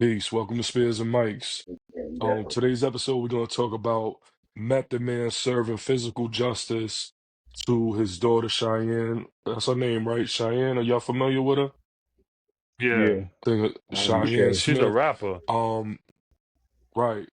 Peace. Welcome to Spears and Mikes. And uh, Today's episode, we're going to talk about Method Man serving physical justice to his daughter Cheyenne. That's her name, right? Cheyenne. Are y'all familiar with her? Yeah, yeah, Cheyenne okay. she's a Smith. rapper. Um, right.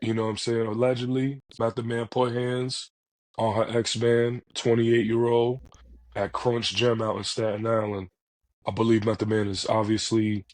You know what I'm saying? Allegedly, Method Man put hands on her ex-man, 28-year-old, at Crunch Gym out in Staten Island. I believe Method Man is obviously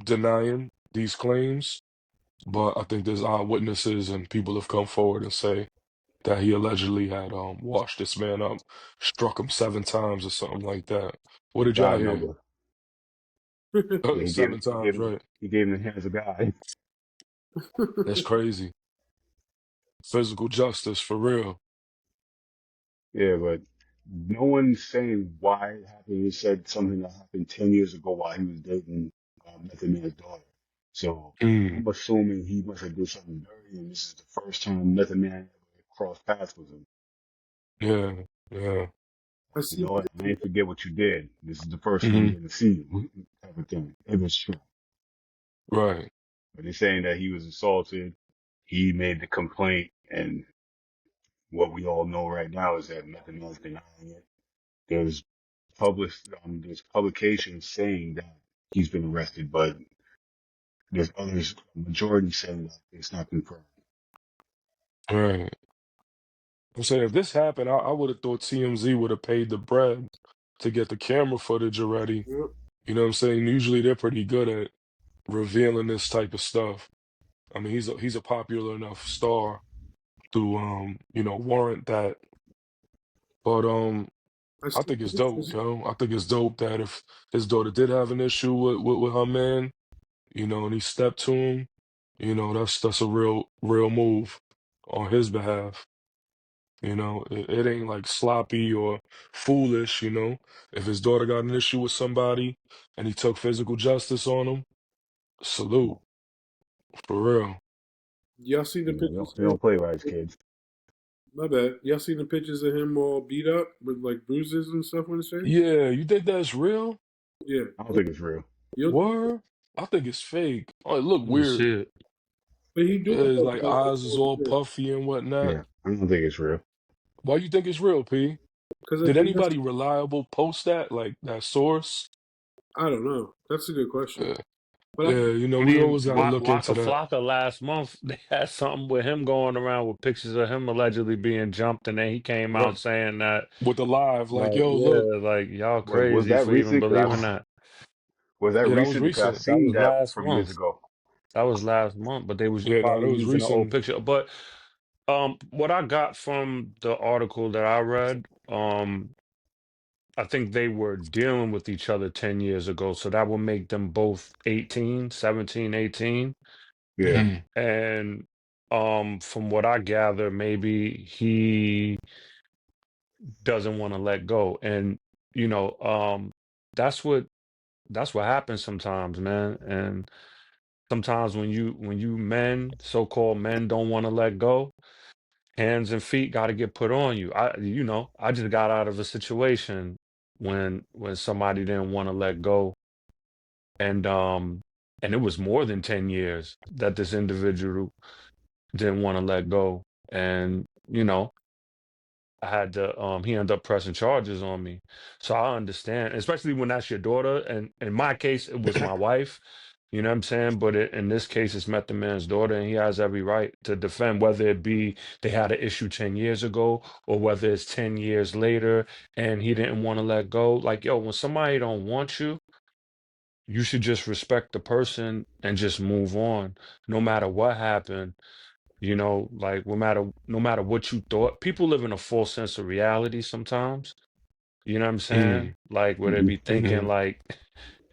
denying these claims. But I think there's eyewitnesses and people have come forward and say that he allegedly had washed this man up, struck him 7 times or something like that. What did y'all God hear? number. Yeah, he gave 7 times, right? he gave him the hands of God. That's crazy. Physical justice for real. Yeah, but no one's saying why it happened. He said something that happened 10 years ago while he was dating Method Man's daughter. So Mm, I'm assuming he must have did something dirty, and this is the first time Method Man ever crossed paths with him. yeah, yeah. I You see know what? I ain't forget what you did. This is the first time Hmm. you're gonna see you, type of thing. If it's true. Right, But they're saying that he was assaulted. He made the complaint, and what we all know right now is that Method Man's denying it. There's there's publications saying that he's been arrested, but there's others, majority saying that it's not confirmed. right. I'm saying if this happened, I would have thought TMZ would have paid the bread to get the camera footage already. Yep. You know what I'm saying? Usually they're pretty good at revealing this type of stuff. I mean, he's a popular enough star to warrant that. But I I see think it's dope, pictures. yo. I think it's dope that if his daughter did have an issue with her man, and he stepped to him, that's a real move on his behalf. It ain't like sloppy or foolish. If his daughter got an issue with somebody and he took physical justice on him, salute, for real. Y'all seen the You know, pictures they of don't play by his kids. my bad. Y'all seen the pictures of him all beat up with like bruises and stuff on his face? Yeah, you think that's real? Yeah. I don't think it's real. You'll, Word? I think it's fake. Oh, it look Let me weird. see it. but he do His look like like eyes is all puffy and whatnot. Yeah, I don't think it's real. Why you think it's real, P? because I Did think that's anybody reliable post that, like that source? I don't know. That's a good question. Yeah, But I yeah, I we mean, always gotta look Waka into that. Flocka last month, they had something with him going around with pictures of him allegedly being jumped, and then he came Right. out saying that, With the live, like, like, yo, look. yeah, like y'all Was crazy that for even recent? believing that. Was that Yeah, that was recent? Because I recent. That seen was that last from years month. ago. That was last month, but they was Yeah, no, that probably was using an old recent. picture. But what I got from the article that I read, I think they were dealing with each other 10 years ago, so that would make them both 18, 17, 18. Yeah, Mm, And from what I gather, maybe he doesn't want to let go. And you know, that's what that's what happens sometimes, man. And sometimes when you men, so-called men, don't want to let go, hands and feet got to get put on you. I just got out of a situation when somebody didn't want to let go, and and it was more than 10 years that this individual didn't want to let go. And I had to he ended up pressing charges on me. So I understand, especially when that's your daughter. And in my case, it was my wife. You know what I'm saying? But in this case, it's met the man's daughter, and he has every right to defend, whether it be they had an issue 10 years ago or whether it's 10 years later and he didn't want to let go. Like, yo, when somebody don't want you, you should just respect the person and just move on, no matter what happened. Like no matter what you thought, people live in a false sense of reality sometimes. You know what I'm saying? mm, Like where they hmm be thinking mm, like,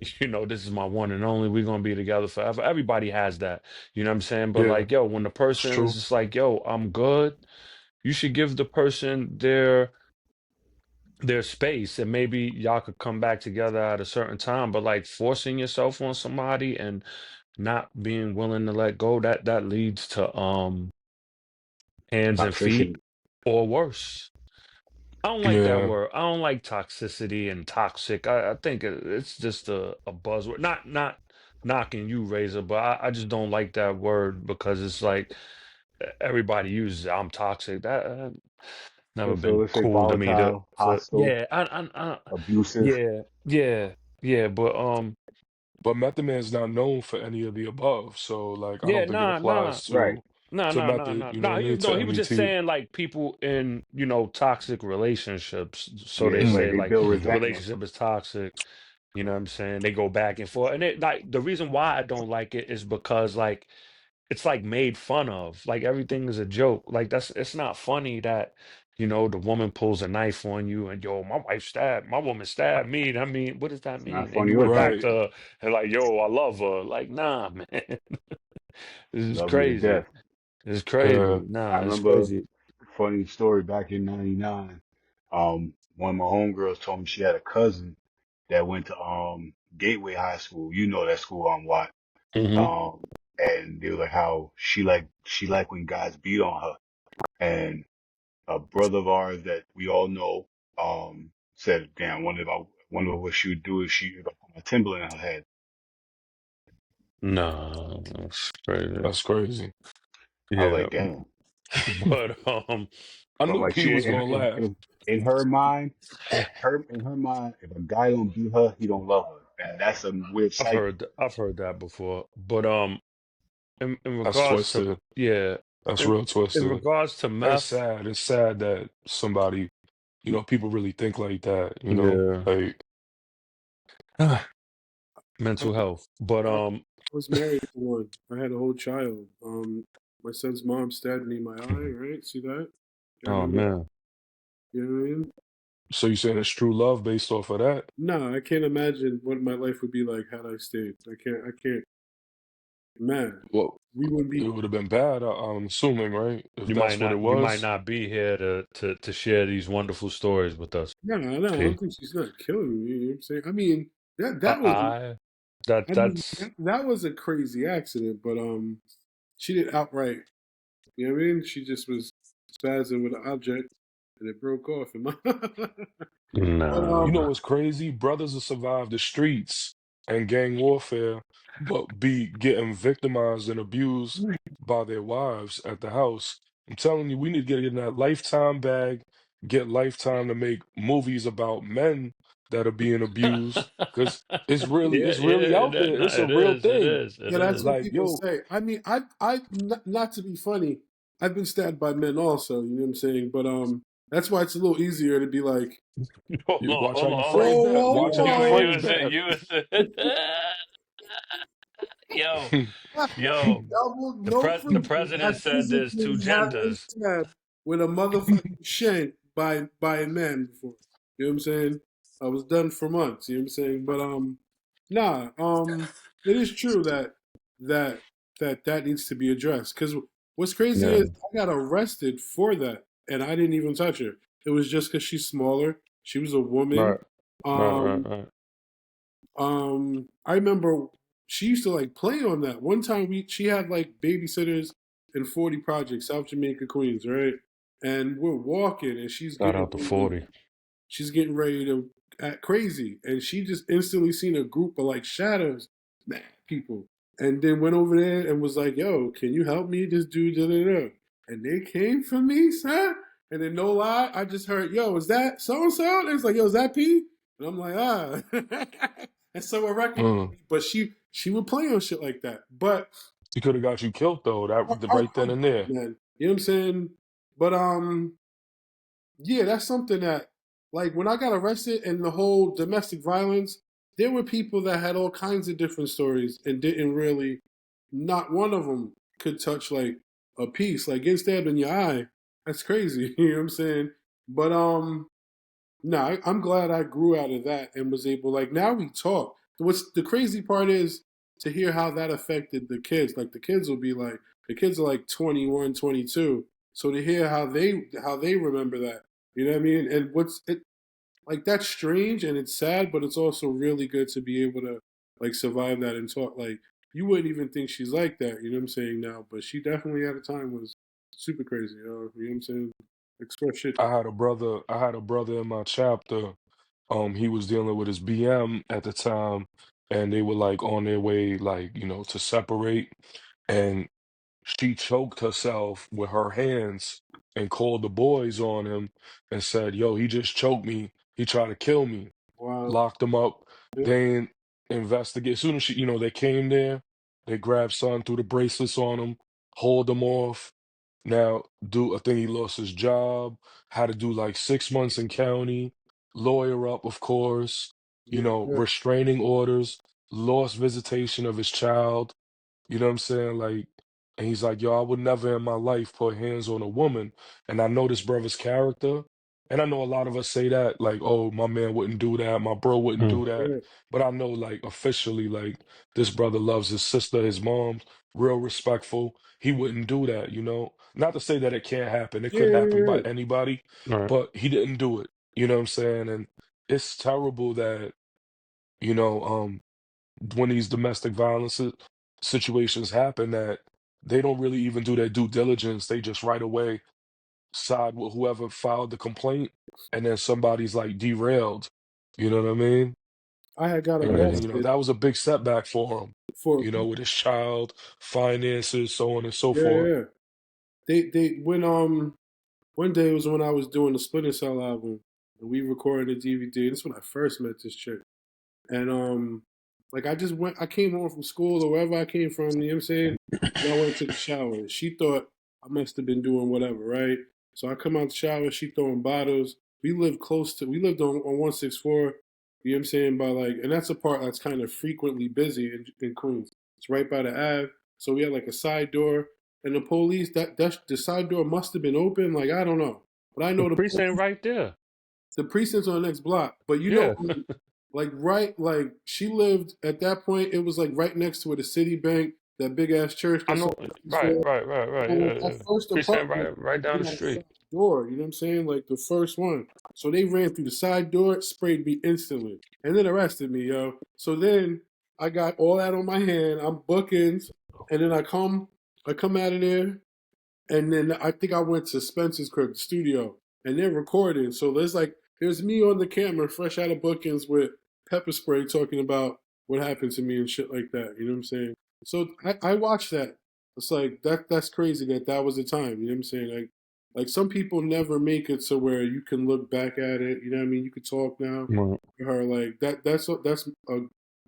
this is my one and only, we're gonna be together forever. Everybody has that. You know what I'm saying? But yeah, like, yo, when the it's person is true. just like, yo, I'm good, you should give the person their space, and maybe y'all could come back together at a certain time. But like forcing yourself on somebody and not being willing to let go, that leads to hands and feet, toxicity. or worse. I don't like that Yeah, word. I don't like toxicity and toxic. I think it's just a buzzword. Not knocking you, Razor, but I just don't like that word because it's like everybody uses it. I'm toxic. That So, never so been let's say cool to me. To volatile, for hostile, yeah, abusive. yeah, yeah, yeah, but But Method Man's not known for any of the above, so like I yeah, don't think it nah, nah. applies Right. No, to no, no, Method. no, You know no. what I He mean? no, To he was just MET. saying like people in toxic relationships. So Yeah, they it's Mm, like say they like build mhm. resentment. relationship is toxic. You know what I'm saying? They go back and forth, and it like the reason why I don't like it is because like it's like made fun of. Like everything is a joke. Like that's it's not funny that the woman pulls a knife on you and yo, my woman stabbed me. I mean, what does that It's not mean? And funny you or went back Right. to sexy. her and like, yo, I love her. Like, nah, man, this is Love you to crazy. death. It's Yeah. crazy. I Nah, it's remember crazy. funny story back in '99. One of my homegirls told me she had a cousin that went to Gateway High School. You know that school on Watt. Hmm. Um, and they were like how she like when guys beat on her. And a brother of ours that we all know said, "Damn, wonder what she would do if she if I put my Timberland in her head." Nah, it's crazy. That's crazy. I was Yeah, like, "Damn." but I But knew like P she was gonna laugh. in her mind, in her mind, if a guy don't beat her, he don't love her. And that's a weird cycle. I've heard that before. But in That's regards to twisted. yeah, That's in real in twisted. regards to And it's meth, sad. It's sad that somebody, people really think like that, yeah, Like, I, mental health. But I was married to one. I had a whole child. My son's mom stabbed me in my eye. Right? See that? I oh remember that. man, You know what I mean? so you saying it's true love based off of that? No, I can't imagine what my life would be like had I stayed. I can't. I can't. Man, Well, we wouldn't it be. would have been bad, I'm assuming, right? If that's what it you might was. not be here to share these wonderful stories with us, No, no, I don't P. think she's not killing me. You know what I'm saying? I mean, that was. I that I mean, that's that was a crazy accident, but she did outright. You know what I mean? She just was spazzing with an object, and it broke off. In my but You know nah. what's crazy? Brothers will survive the streets and gang warfare, but be getting victimized and abused by their wives at the house. I'm telling you, we need to get in that Lifetime bag, get Lifetime to make movies about men that are being abused, because Yeah, it's really yeah, out there. It's a it real is, it thing. is, it yeah, that's is. what Like, people yo, say. I mean, I not to be funny. I've been stabbed by men also. You know what I'm saying? But that's why it's a little easier to be like, Hold you on, watch how hold on, you hold phrase on. whoa, that. You Watch how you you phrase was that. you was yo, whoa. yo. Double, The no the freaking. I president said there's two physically have been genders. stabbed with a motherfucking shank by a man before. You know what I'm saying? I was done for months. You know what I'm saying? But nah. It is true that that needs to be addressed. Because what's crazy Yeah. is I got arrested for that, and I didn't even touch her. It was just because she's smaller. She was a woman. Right. Um, Right. I remember she used to like play on that. One time she had like babysitters in 40 Project, South Jamaica, Queens, right? And we're walking and Shout out to 40. she's getting ready to act crazy. And she just instantly seen a group of like shadows, mad people. And then went over there and was like, yo, can you help me? This dude, da da da. And they came for me, son. And then no lie, I just heard, yo, is that so and so? It's like, yo, is that P? And I'm like, ah. And so I recognized Mm. me. But she would play on shit like that. But He could have got you killed though, our right then and there. man. You know what I'm saying? But yeah, that's something that like when I got arrested and the whole domestic violence, there were people that had all kinds of different stories and didn't really not one of them could touch like a piece. Like getting stabbed in your eye. That's crazy. You know what I'm saying? But no, I'm glad I grew out of that and was able. Like now we talk. What's the crazy part is to hear how that affected the kids. Like the kids are like 21, 22. So to hear how they remember that, you know what I mean? And what's it like? That's strange and it's sad, but it's also really good to be able to like survive that and talk. Like you wouldn't even think she's like that. You know what I'm saying now? But she definitely at a time was super crazy. You know what I'm saying? Express shit. I had a brother in my chapter. He was dealing with his BM at the time, and they were like on their way, like, to separate. And she choked herself with her hands and called the boys on him and said, "Yo, he just choked me. He tried to kill me." Wow. Locked him up. Yeah. They ain't investigate. As soon as they came there, they grabbed son, threw the bracelets on him, hauled him off. Now, I think he lost his job, had to do like 6 months in county, lawyer up, of course, Yeah. Yeah. restraining orders, lost visitation of his child. You know what I'm saying? Like, and he's like, yo, I would never in my life put hands on a woman. And I know this brother's character. And I know a lot of us say that, like, oh, my man wouldn't do that, my bro wouldn't Mm. do that. Yeah. But I know, like, officially, like, this brother loves his sister, his mom, real respectful. He wouldn't do that, you know? Not to say that it can't happen. It Yeah. could happen Yeah. by anybody, All right. but he didn't do it. You know what I'm saying? And it's terrible that, you know, when these domestic violence situations happen, that they don't really even do their due diligence. They just right away side with whoever filed the complaint, and then somebody's like derailed. You know what I mean? I had got Crazy. And arrested that was a big setback for him. for With his child, finances, so on and so yeah, forth. yeah. They when one day was when I was doing the Splinter Cell album and we recorded a DVD. This is when I first met this chick. And like I came home from school or wherever I came from, you know what I'm saying? And I went to the shower. She thought I must have been doing whatever, right? So I come out the shower, she throwing bottles. We lived on 164, you know what I'm saying, by like, and that's a part that's kind of frequently busy in Queens. It's right by the Ave. So we had like a side door, and the police, that the side door must have been open, like I don't know. But I The know precinct right there. the precinct's on the next block. But Yeah. like right, like she lived at that point. It was like right next to where the City Bank, that big ass church I that's on know. Right, right, right, right. so Yeah, that yeah. first Precinct apartment, right they down the had a street. side door. You know what I'm saying? Like the first one. So they ran through the side door, sprayed me instantly, and then arrested me, yo. So then I got all that on my hand. I'm bookings, and then I come out of there, and then I think I went to Spencer's crib, the studio, and they're recording. So there's me on the camera, fresh out of bookings with pepper spray, talking about what happened to me and shit like that. You know what I'm saying? So I watched that. It's like that's crazy that was the time. You know what I'm saying? Like some people never make it to where you can look back at it. You know what I mean? You could talk now Right. to her like that. That's a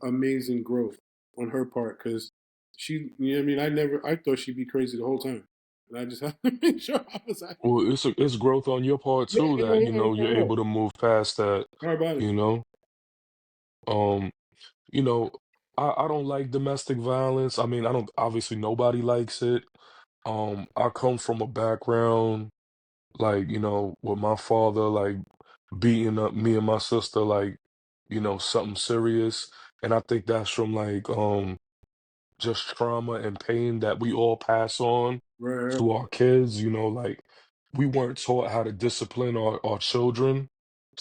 amazing growth on her part because she. You know what I mean? I thought she'd be crazy the whole time. And I just have to make sure I was actually. Well, it's growth on your part Yeah, too, yeah, that yeah, yeah, you're yeah. able to move past that. How about it? You know, um, you know, I don't like domestic violence. I mean, I don't. Obviously, nobody likes it. I come from a background like, with my father like beating up me and my sister, like, something serious. And I think that's from like just trauma and pain that we all pass on Right, right. to our kids, like we weren't taught how to discipline our children.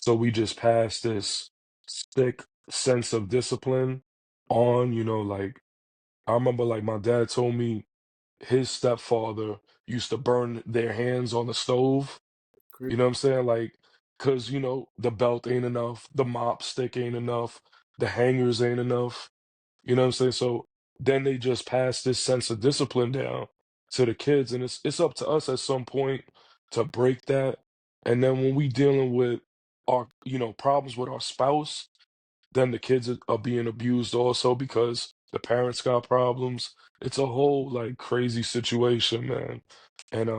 So we just pass this sick sense of discipline on, like I remember like my dad told me his stepfather used to burn their hands on the stove. You Crazy. know what I'm saying? Like, cause the belt ain't enough, the mop stick ain't enough, the hangers ain't enough. You know what I'm saying? So then they just pass this sense of discipline down to the kids, and it's up to us at some point to break that. And then when we dealing with our, problems with our spouse, then the kids are being abused also because the parents got problems. It's a whole like crazy situation, man. And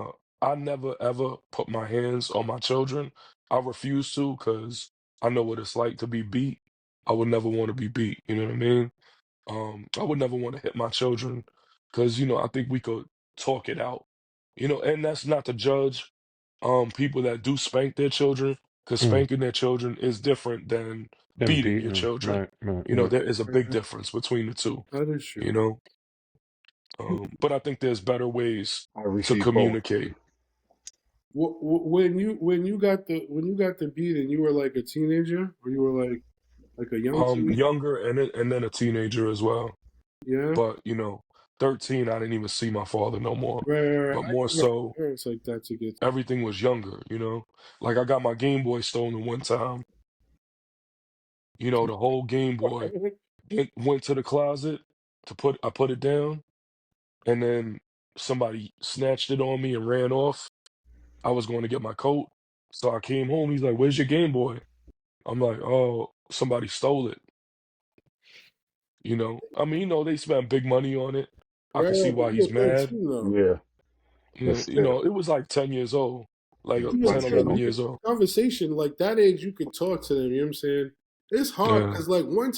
I never ever put my hands on my children. I refuse to because I know what it's like to be beat. I would never want to be beat. You know what I mean? I would never want to hit my children because I think we could talk it out. And that's not to judge people that do spank their children, because Mm. spanking their children is different than And beating your beating. children. Right, right, right. There is a big Yeah, difference between the two, that is true. you know. But I think there's better ways I to received both. communicate. When you got the beating, you were like a teenager, or you were like a young teenager. Younger and then a teenager as well. Yeah, But 13, I didn't even see my father no more. right, right, right. But I more think our so, parents like that to get. everything was younger. Like I got my Game Boy stolen one time. The whole Game Boy. went to the closet I put it down, and then somebody snatched it on me and ran off. I was going to get my coat. So I came home. He's like, "Where's your Game Boy?" I'm like, "Oh, somebody stole it." I mean, they spent big money on it. I Right, can see right, but why you he's were mad. 13 though. Yeah, but Yeah, still, it was like 10 years old, like yeah, You know what I'm 10, saying? 11 13. Like, years old. conversation, like that age, you could talk to them. You know what I'm saying? It's hard Yeah. because, like, one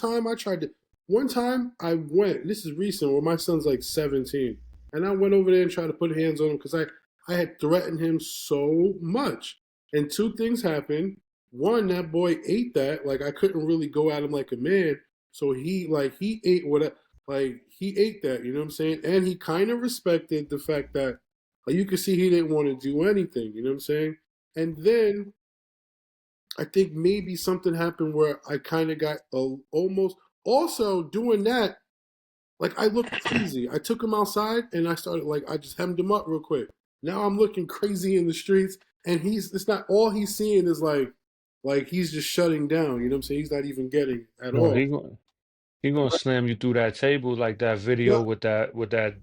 time I went, this is recent, where my son's like 17, and I went over there and tried to put hands on him because I had threatened him so much. And two things happened. One, that boy ate that. Like, I couldn't really go at him like a man. So he ate he ate that, you know what I'm saying? And he kind of respected the fact that, like, you could see he didn't want to do anything, you know what I'm saying? And then I think maybe something happened where I kind of got almost also doing that. Like, I looked crazy. I took him outside and I started, like, I just hemmed him up real quick. Now I'm looking crazy in the streets, and it's not all he's seeing is like he's just shutting down. You know what I'm saying? He's not even getting at No, all. he gonna slam you through that table like that Yeah, video with that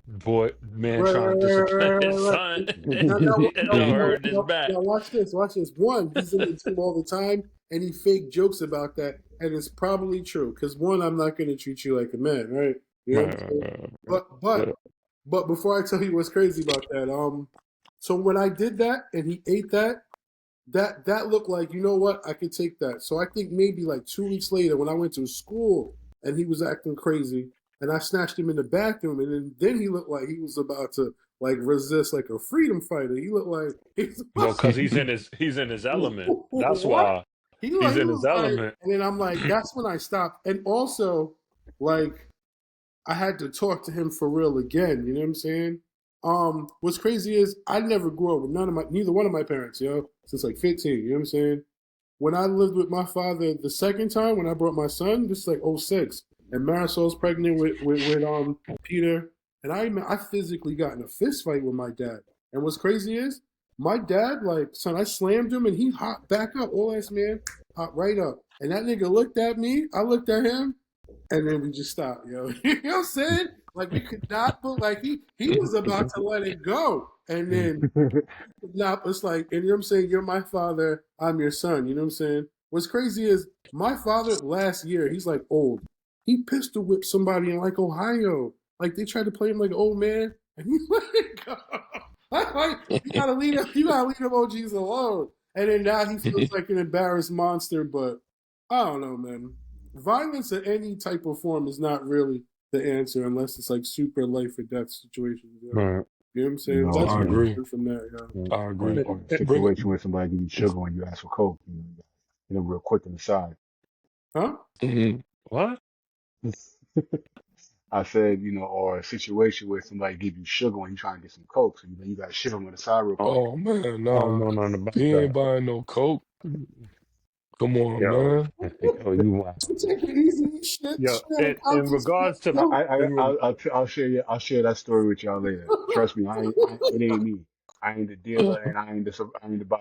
boy man right, trying to right, right, discipline right, his right, son. right. Now, now, And now, now, hurting his back. now, watch this. Watch this. One, he's in the gym all the time, and he fake jokes about that, and it's probably true. Because one, I'm not going to treat you like a man, right? You know what I'm Right, saying? right, right, But but right. but before I tell you what's crazy about that, so when I did that and he ate that, that looked like, you know what, I could take that. So I think maybe like 2 weeks later, when I went to school and he was acting crazy, and I snatched him in the bathroom, and then he looked like he was about to like resist like a freedom fighter. He looked like he's Well, because he's in his element. That's what? why He he's in his was like, element. and then I'm like, that's when I stopped. And also, like, I had to talk to him for real again. You know what I'm saying? What's crazy is I never grew up with neither one of my parents, since like 15. You know what I'm saying? When I lived with my father the second time, when I brought my son, this is like '06, and Marisol's pregnant with Peter, and I physically got in a fist fight with my dad. And what's crazy is my dad, like, son, I slammed him and he hopped back up. Old ass man hopped right up, and that nigga looked at me. I looked at him, and then we just stopped, yo. You know what I'm saying? Like, we could not, but like he was about to let it go, and then not, it's like, and you know what I'm saying? You're my father, I'm your son. You know what I'm saying? What's crazy is my father last year, he's like old. He pistol whipped somebody in like Ohio. Like, they tried to play him like an old man, and he let it go. I'm like, you gotta leave them OGs alone. And then now he feels like an embarrassed monster, but I don't know, man. Violence in any type of form is not really the answer unless it's like super life or death situations. Right. You know what I'm You saying? know, That's I what I agree. learned from that, Right. I agree. or a Bring it. situation where somebody give you sugar when you ask for coke, real quick on the side. Huh? Mhm. What? I said, or a situation where somebody give you sugar when you trying to get some coke, so you got to shit on the side real Oh, quick. Oh man, I don't nah. know nothing about He ain't that. buying no coke. Come on, Yo, man. yo, you wild. Take it easy, shit. Yo, Shit on the couch in and shit. regards to I, Yo, I, I in re- I'll share that story with y'all later. Trust me, it ain't me. I ain't the dealer and I ain't the buyer.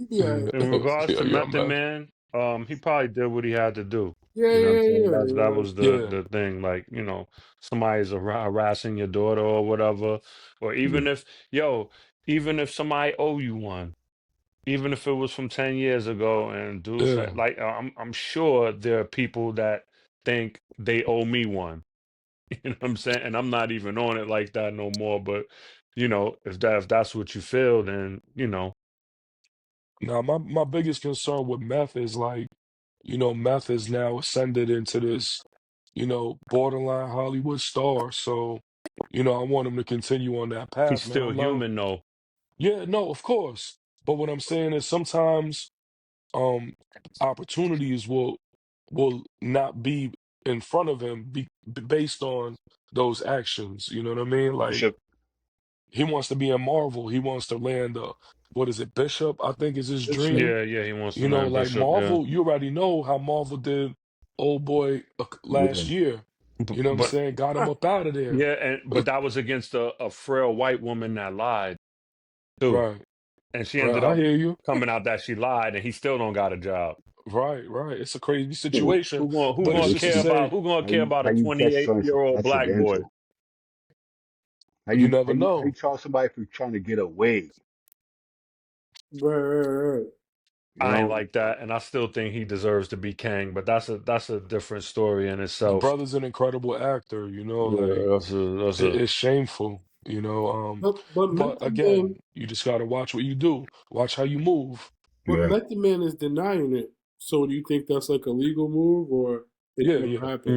yeah, in regards Yeah, to yeah, Method man. Man, he probably did what he had to do. yeah, You know what I'm yeah, saying? yeah, That yeah. was Yeah. the thing. Like, somebody's harassing your daughter or whatever, or even if somebody owe you one, even if it was from 10 years ago, and dude Yeah. said, like, I'm sure there are people that think they owe me one. You know what I'm saying? And I'm not even on it like that no more. But if that's what you feel, then Now, my biggest concern with meth is like, meth is now ascended into this, borderline Hollywood star. So, I want him to continue on that he's path, man. still human though. Yeah, no, of course. But what I'm saying is sometimes um opportunities will not be in front of him based on those actions. You know what I mean? Like, Bishop, he wants to be in Marvel. He wants to land what is it, Bishop? I think is his That's right. dream. Yeah, yeah, he wants to land Like Bishop. Yeah, Marvel, you already know how Marvel did old boy yeah, last year. but, You know what I'm but saying? Got him up out of there. yeah, but that was against a frail white woman that lied too, Right, and she right. ended I up hear you. coming out that she lied, and he still don't got a job. Right, right. It's a crazy Who situation, Who but Hey, it's gonna just to care listen, about say who gonna care about how a you catch something 28-year-old black boy? accidental? you never How you know. charge somebody for trying to get away? Right, right, right. You I ain't know, like that, and I still think he deserves to be king. But that's a different story in The itself. brother's an incredible actor, like Yeah, that's a it's shameful, But but Method Man, again, you just gotta watch what you do, watch how you move. but yeah. Method Man is denying it. So do you think that's like a legal move, or it Yeah, never yeah. happened?